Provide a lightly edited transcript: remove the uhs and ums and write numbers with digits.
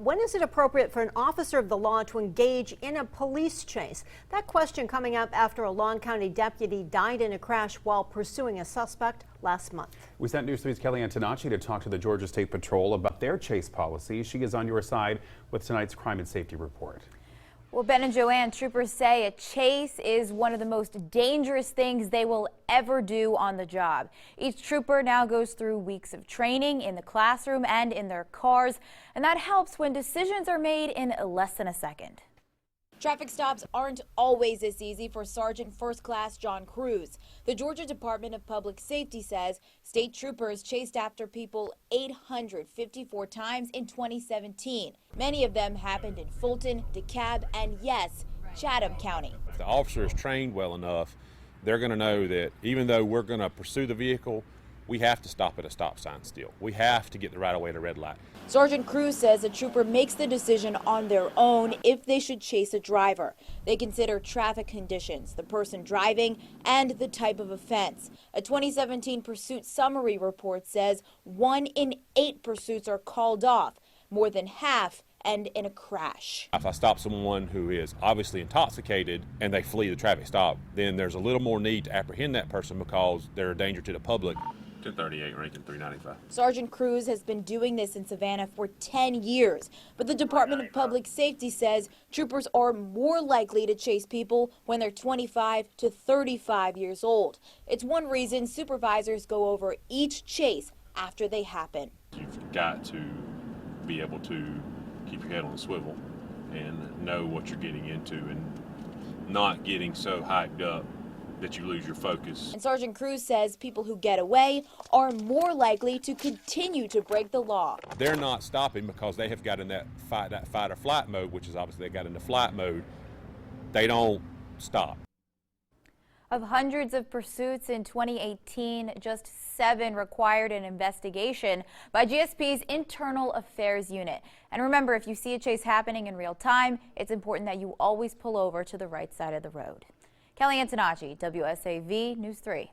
When is it appropriate for an officer of the law to engage in a police chase? That question coming up after a Long County deputy died in a crash while pursuing a suspect last month. We sent News 3's Kelly Antonacci to talk to the Georgia State Patrol about their chase policy. She is on your side with tonight's Crime and Safety Report. Well, Ben and Joanne, troopers say a chase is one of the most dangerous things they will ever do on the job. Each trooper now goes through weeks of training in the classroom and in their cars, and that helps when decisions are made in less than a second. Traffic stops aren't always this easy for Sergeant First Class John Cruz. The Georgia Department of Public Safety says state troopers chased after people 854 times in 2017. Many of them happened in Fulton, DeKalb, and yes, Chatham County. If the officer is trained well enough, they're going to know that even though we're going to pursue the vehicle, we have to stop at a stop sign still. We have to get the right of way to red light. Sergeant Cruz says a trooper makes the decision on their own if they should chase a driver. They consider traffic conditions, the person driving, and the type of offense. A 2017 pursuit summary report says 1 in 8 pursuits are called off, more than half end in a crash. If I stop someone who is obviously intoxicated and they flee the traffic stop, then there's a little more need to apprehend that person because they're a danger to the public. 1038 ranking 395. Sergeant Cruz has been doing this in Savannah for 10 years, but the Department of Public Safety says troopers are more likely to chase people when they're 25 to 35 years old. It's one reason supervisors go over each chase after they happen. You've got to be able to keep your head on the swivel and know what you're getting into and not getting so hyped up that you lose your focus. And Sergeant Cruz says people who get away are more likely to continue to break the law. They're not stopping because they have got in that fight or flight mode, which is obviously they got into flight mode. They don't stop. Of hundreds of pursuits in 2018, just 7 required an investigation by GSP's Internal Affairs Unit. And remember, if you see a chase happening in real time, it's important that you always pull over to the right side of the road. Kelly Antonacci, WSAV News 3.